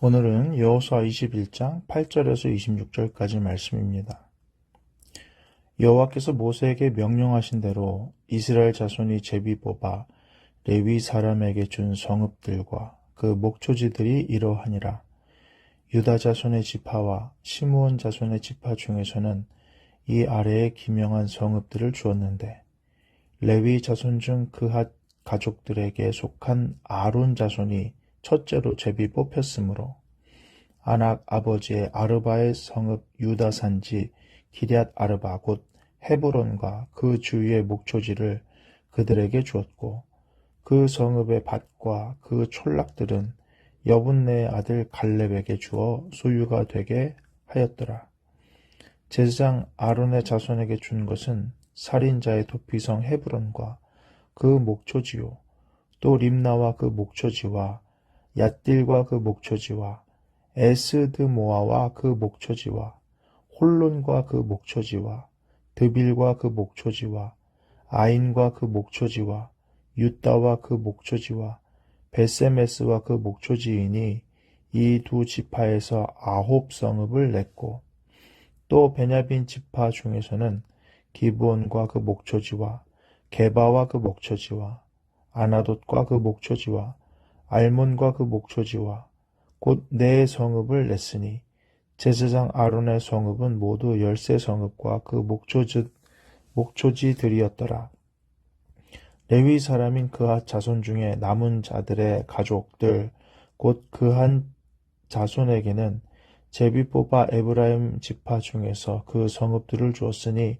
오늘은 여호수아 21장 8절에서 26절까지 말씀입니다. 여호와께서 모세에게 명령하신 대로 이스라엘 자손이 제비 뽑아 레위 사람에게 준 성읍들과 그 목초지들이 이러하니라. 유다 자손의 지파와 시므온 자손의 지파 중에서는 이 아래에 기명한 성읍들을 주었는데 레위 자손 중 그핫 가족들에게 속한 아론 자손이 첫째로 제비 뽑혔으므로 아낙 아버지의 아르바의 성읍 유다 산지 기럇 아르바 곧 헤브론과 그 주위의 목초지를 그들에게 주었고 그 성읍의 밭과 그 촌락들은 여분네의 아들 갈렙에게 주어 소유가 되게 하였더라. 제사장 아론의 자손에게 준 것은 살인자의 도피성 헤브론과 그 목초지요 또 림나와 그 목초지와 얏딜과 그 목초지와 에스드모아와 그 목초지와 홀론과 그 목초지와 드빌과 그 목초지와 아인과 그 목초지와 유다와 그 목초지와 베세메스와 그 목초지이니 이 두 지파에서 9 성읍을 냈고 또 베냐민 지파 중에서는 기브온과 그 목초지와 게바와 그 목초지와 아나돗과 그 목초지와 알몬과 그 목초지와 곧 네 성읍을 냈으니 제사장 아론의 성읍은 모두 13 성읍과 그 목초지들이었더라. 레위 사람인 그핫 자손 중에 남은 자들의 가족들 곧 그한 자손에게는 제비 뽑아 에브라임 지파 중에서 그 성읍들을 주었으니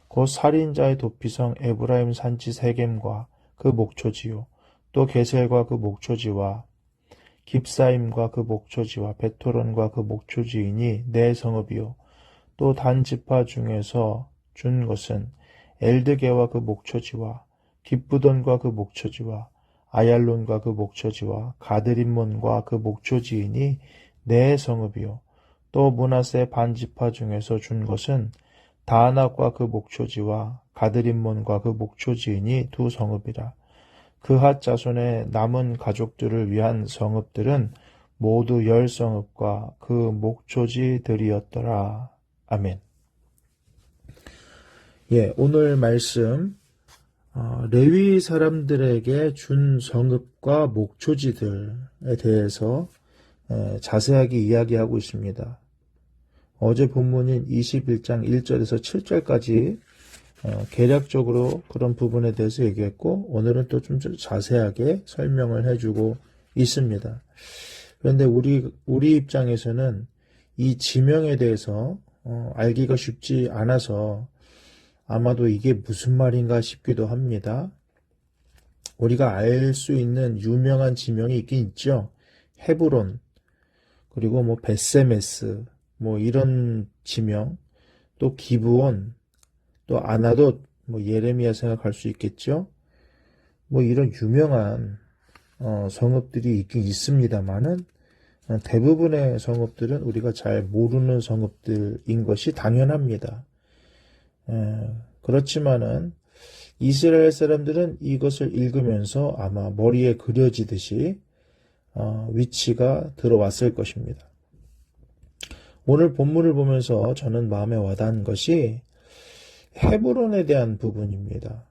곧 살인자의 도피성 에브라임 산지 세겜과 그 목초지요 또 게셀과 그 목초지와 깁사임과 그 목초지와 베토론과 그 목초지이니 네 성읍이요 또 단 지파 중에서 준 것은 엘드게와 그 목초지와 깁부돈과 그 목초지와 아얄론과 그 목초지와 가드림몬과 그 목초지이니 네 성읍이요 또 므낫세 반 지파 중에서 준 것은 다낙과 그 목초지와 가드림몬과 그 목초지이니 2 성읍이라. 그핫 자손의 남은 가족들을 위한 성읍들은 모두 10 성읍과 그 목초지들이었더라. 아멘. 오늘 말씀 레위 사람들에게 준 성읍과 목초지들에 대해서 자세하게 이야기하고 있습니다. 어제 본문인 21장 1절에서 7절까지 개략적으로 그런 부분에 대해서 얘기했고 오늘은 또 좀 자세하게 설명을 해주고 있습니다. 그런데 우리 입장에서는 이 지명에 대해서 알기가 쉽지 않아서 아마도 이게 무슨 말인가 싶기도 합니다. 우리가 알 수 있는 유명한 지명이 있긴 있죠. 헤브론 그리고 베세메스 이런 지명 또 기브온 또 아나돗 예레미야 생각할 수 있겠죠. 이런 유명한 성읍들이 있긴 있습니다만은 대부분의 성읍들은 우리가 잘 모르는 성읍들인 것이 당연합니다. 그렇지만은 이스라엘 사람들은 이것을 읽으면서 아마 머리에 그려지듯이 위치가 들어왔을 것입니다. 오늘 본문을 보면서 저는 마음에 와닿은 것이 헤브론에 대한 부분입니다.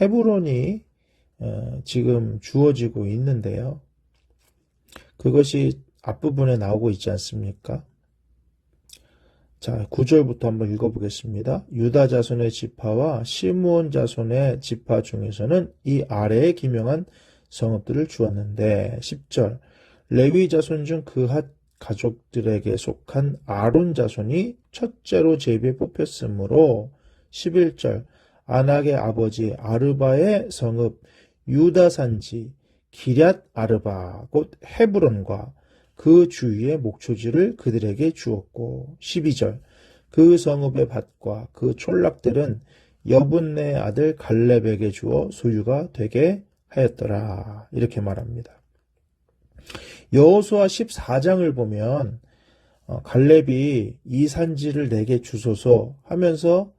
헤브론이 지금 주어지고 있는데요. 그것이 앞부분에 나오고 있지 않습니까? 자, 9절부터 한번 읽어보겠습니다. 유다 자손의 지파와 시므온 자손의 지파 중에서는 이 아래에 기명한 성읍들을 주었는데 10절 레위 자손 중 그핫 가족들에게 속한 아론 자손이 첫째로 제비에 뽑혔으므로 11절 아낙의 아버지 아르바의 성읍 유다 산지 기럇 아르바 곧 헤브론과 그 주위의 목초지를 그들에게 주었고 12절 그 성읍의 밭과 그 촌락들은 여분네의 아들 갈렙에게 주어 소유가 되게 하였더라. 이렇게 말합니다. 여호수아 14장을 보면 갈렙이 이 산지를 내게 주소서 하면서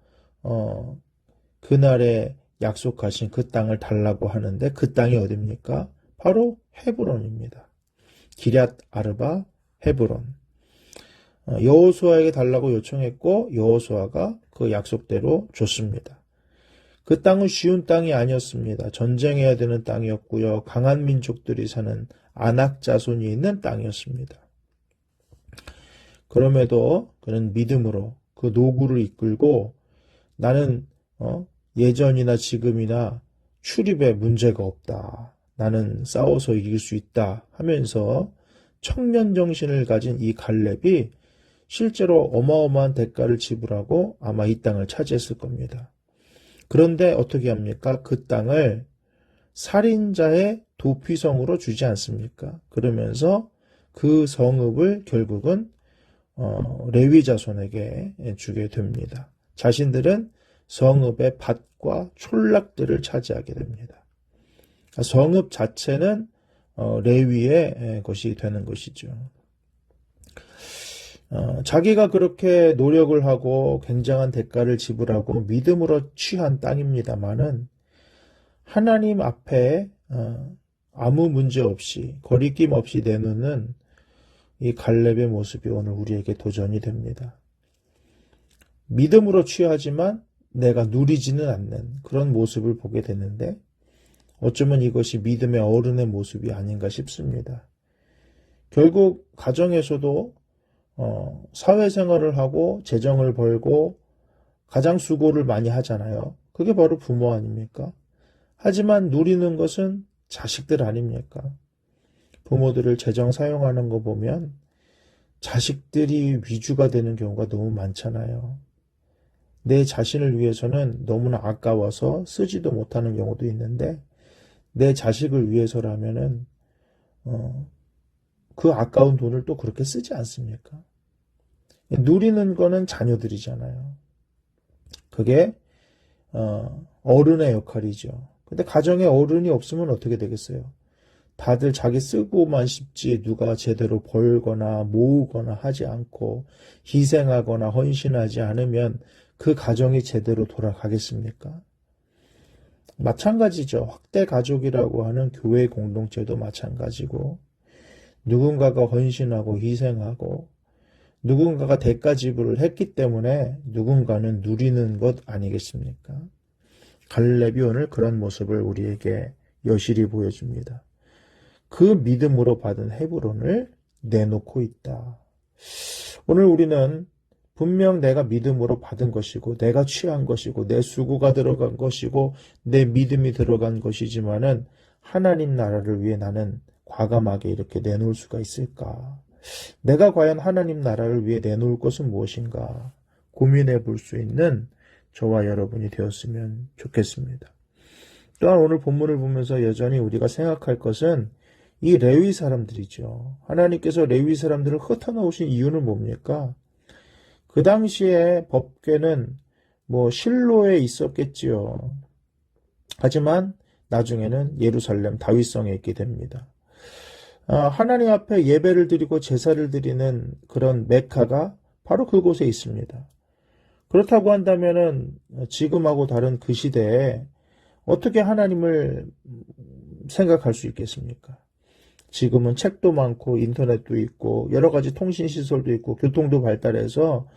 그날에 약속하신 그 땅을 달라고 하는데 그 땅이 어디입니까? 바로 헤브론입니다. 기럇 아르바 헤브론. 여호수아에게 달라고 요청했고 여호수아가 그 약속대로 줬습니다. 그 땅은 쉬운 땅이 아니었습니다. 전쟁해야 되는 땅이었고요. 강한 민족들이 사는 아낙 자손이 있는 땅이었습니다. 그럼에도 그는 믿음으로 그 노구를 이끌고 나는 예전이나 지금이나 출입에 문제가 없다. 나는 싸워서 이길 수 있다 하면서 청년 정신을 가진 이 갈렙이 실제로 어마어마한 대가를 지불하고 아마 이 땅을 차지했을 겁니다. 그런데 어떻게 합니까? 그 땅을 살인자의 도피성으로 주지 않습니까? 그러면서 그 성읍을 결국은 레위 자손에게 주게 됩니다. 자신들은 성읍의 밭과 촌락들을 차지하게 됩니다. 성읍 자체는 레위의 것이 되는 것이죠. 자기가 그렇게 노력을 하고 굉장한 대가를 지불하고 믿음으로 취한 땅입니다마는 하나님 앞에 아무 문제 없이 거리낌 없이 내놓는 이 갈렙의 모습이 오늘 우리에게 도전이 됩니다. 믿음으로 취하지만 내가 누리지는 않는 그런 모습을 보게 되는데 어쩌면 이것이 믿음의 어른의 모습이 아닌가 싶습니다. 결국 가정에서도 사회생활을 하고 재정을 벌고 가장 수고를 많이 하잖아요. 그게 바로 부모 아닙니까? 하지만 누리는 것은 자식들 아닙니까? 부모들을 재정 사용하는 거 보면 자식들이 위주가 되는 경우가 너무 많잖아요. 내 자신을 위해서는 너무나 아까워서 쓰지도 못하는 경우도 있는데 내 자식을 위해서라면은 그 아까운 돈을 또 그렇게 쓰지 않습니까? 누리는 거는 자녀들이잖아요. 그게 어른의 역할이죠. 근데 가정에 어른이 없으면 어떻게 되겠어요? 다들 자기 쓰고만 싶지 누가 제대로 벌거나 모으거나 하지 않고 희생하거나 헌신하지 않으면 그 가정이 제대로 돌아가겠습니까? 마찬가지죠. 확대 가족이라고 하는 교회 공동체도 마찬가지고 누군가가 헌신하고 희생하고 누군가가 대가 지불을 했기 때문에 누군가는 누리는 것 아니겠습니까? 갈렙이 오늘 그런 모습을 우리에게 여실히 보여줍니다. 그 믿음으로 받은 헤브론을 내놓고 있다. 오늘 우리는 분명 내가 믿음으로 받은 것이고 내가 취한 것이고 내 수고가 들어간 것이고 내 믿음이 들어간 것이지만은 하나님 나라를 위해 나는 과감하게 이렇게 내놓을 수가 있을까? 내가 과연 하나님 나라를 위해 내놓을 것은 무엇인가? 고민해 볼 수 있는 저와 여러분이 되었으면 좋겠습니다. 또한 오늘 본문을 보면서 여전히 우리가 생각할 것은 이 레위 사람들이죠. 하나님께서 레위 사람들을 흩어놓으신 이유는 뭡니까? 그 당시에 법궤는 실로에 있었겠지요. 하지만 나중에는 예루살렘 다윗성에 있게 됩니다. 하나님 앞에 예배를 드리고 제사를 드리는 그런 메카가 바로 그곳에 있습니다. 그렇다고 한다면은 지금하고 다른 그 시대에 어떻게 하나님을 생각할 수 있겠습니까? 지금은 책도 많고 인터넷도 있고 여러 가지 통신시설도 있고 교통도 발달해서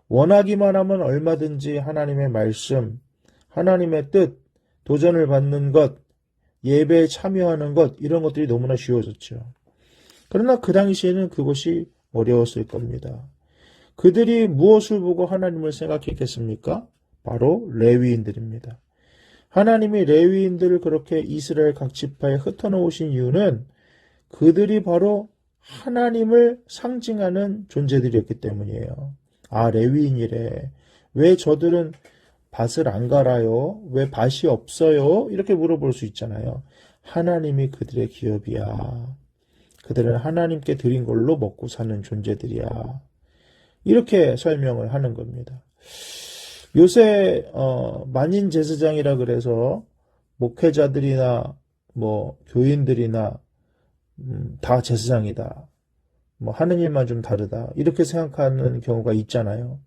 원하기만 하면 얼마든지 하나님의 말씀, 하나님의 뜻, 도전을 받는 것, 예배에 참여하는 것 이런 것들이 너무나 쉬워졌죠. 그러나 그 당시에는 그것이 어려웠을 겁니다. 그들이 무엇을 보고 하나님을 생각했겠습니까? 바로 레위인들입니다. 하나님이 레위인들을 그렇게 이스라엘 각 지파에 흩어놓으신 이유는 그들이 바로 하나님을 상징하는 존재들이었기 때문이에요. 레위인이래. 왜 저들은 밭을 안 갈아요? 왜 밭이 없어요? 이렇게 물어볼 수 있잖아요. 하나님이 그들의 기업이야. 그들은 하나님께 드린 걸로 먹고 사는 존재들이야. 이렇게 설명을 하는 겁니다. 요새 만인 제사장이라 그래서 목회자들이나 교인들이나 다 제사장이다. 하는 일만 좀 다르다. 이렇게 생각하는 경우가 있잖아요.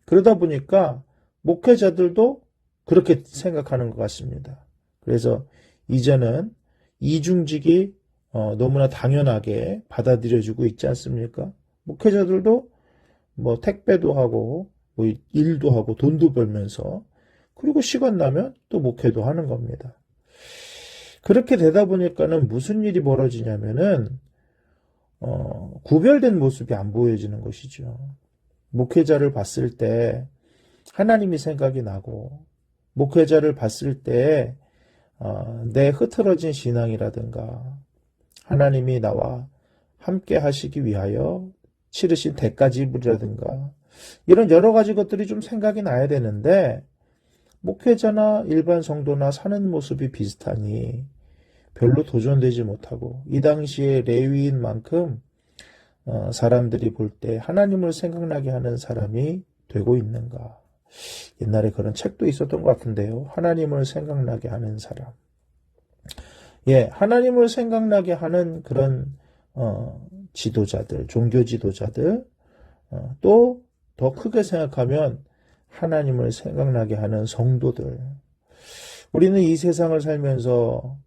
그러다 보니까 목회자들도 그렇게 생각하는 것 같습니다. 그래서 이제는 이중직이 너무나 당연하게 받아들여지고 있지 않습니까? 목회자들도 뭐 택배도 하고 뭐 일도 하고 돈도 벌면서 그리고 시간 나면 또 목회도 하는 겁니다. 그렇게 되다 보니까는 무슨 일이 벌어지냐면은 구별된 모습이 안 보여지는 것이죠. 목회자를 봤을 때 하나님이 생각이 나고 목회자를 봤을 때 내 흐트러진 신앙이라든가 하나님이 나와 함께 하시기 위하여 치르신 대가 지불이라든가 이런 여러 가지 것들이 좀 생각이 나야 되는데 목회자나 일반 성도나 사는 모습이 비슷하니 별로 도전되지 못하고 이 당시에 레위인 만큼 사람들이 볼 때 하나님을 생각나게 하는 사람이 되고 있는가. 옛날에 그런 책도 있었던 것 같은데요. 하나님을 생각나게 하는 사람. 예, 하나님을 생각나게 하는 그런 지도자들, 종교 지도자들, 또 더 크게 생각하면 하나님을 생각나게 하는 성도들. 우리는 이 세상을 살면서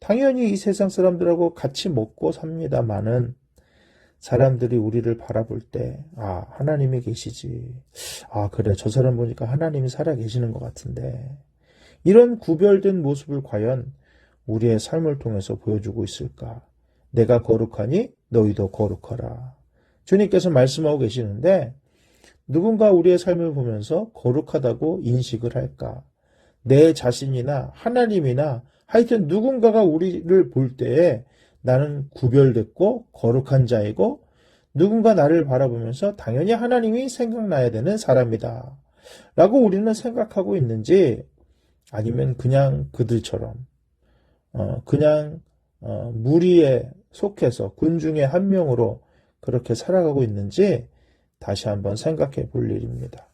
당연히 이 세상 사람들하고 같이 먹고 삽니다마는 사람들이 우리를 바라볼 때, 하나님이 계시지. 그래, 저 사람 보니까 하나님이 살아 계시는 것 같은데. 이런 구별된 모습을 과연 우리의 삶을 통해서 보여주고 있을까? 내가 거룩하니 너희도 거룩하라. 주님께서 말씀하고 계시는데, 누군가 우리의 삶을 보면서 거룩하다고 인식을 할까? 내 자신이나 하나님이나 하여튼 누군가가 우리를 볼 때에 나는 구별됐고 거룩한 자이고 누군가 나를 바라보면서 당연히 하나님이 생각나야 되는 사람이다 라고 우리는 생각하고 있는지 아니면 그냥 그들처럼 그냥 무리에 속해서 군 중에 한 명으로 그렇게 살아가고 있는지 다시 한번 생각해 볼 일입니다.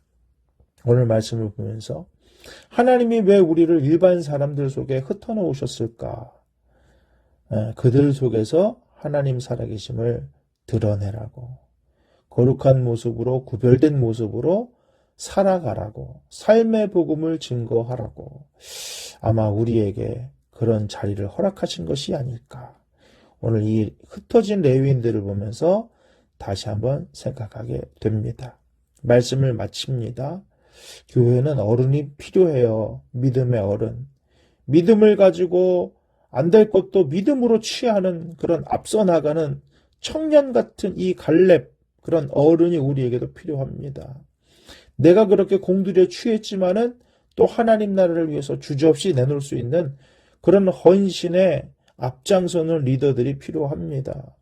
오늘 말씀을 보면서 하나님이 왜 우리를 일반 사람들 속에 흩어놓으셨을까? 그들 속에서 하나님 살아계심을 드러내라고 거룩한 모습으로 구별된 모습으로 살아가라고 삶의 복음을 증거하라고 아마 우리에게 그런 자리를 허락하신 것이 아닐까. 오늘 이 흩어진 레위인들을 보면서 다시 한번 생각하게 됩니다. 말씀을 마칩니다. 교회는 어른이 필요해요. 믿음의 어른. 믿음을 가지고 안 될 것도 믿음으로 취하는 그런 앞서 나가는 청년 같은 이 갈렙 그런 어른이 우리에게도 필요합니다. 내가 그렇게 공들여 취했지만은 또 하나님 나라를 위해서 주저없이 내놓을 수 있는 그런 헌신의 앞장서는 리더들이 필요합니다.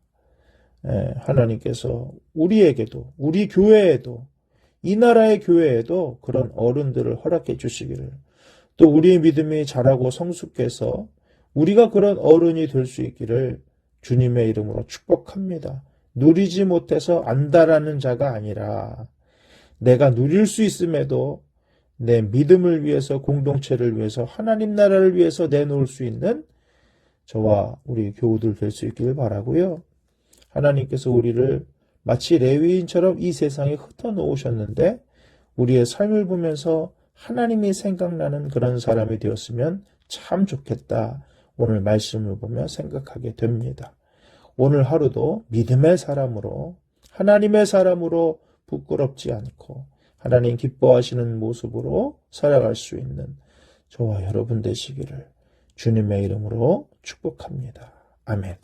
하나님께서 우리에게도 우리 교회에도 이 나라의 교회에도 그런 어른들을 허락해 주시기를 또 우리의 믿음이 자라고 성숙해서 우리가 그런 어른이 될 수 있기를 주님의 이름으로 축복합니다. 누리지 못해서 안다라는 자가 아니라 내가 누릴 수 있음에도 내 믿음을 위해서 공동체를 위해서 하나님 나라를 위해서 내놓을 수 있는 저와 우리 교우들 될 수 있기를 바라고요. 하나님께서 우리를 마치 레위인처럼 이 세상에 흩어놓으셨는데 우리의 삶을 보면서 하나님이 생각나는 그런 사람이 되었으면 참 좋겠다. 오늘 말씀을 보며 생각하게 됩니다. 오늘 하루도 믿음의 사람으로 하나님의 사람으로 부끄럽지 않고 하나님 기뻐하시는 모습으로 살아갈 수 있는 저와 여러분 되시기를 주님의 이름으로 축복합니다. 아멘.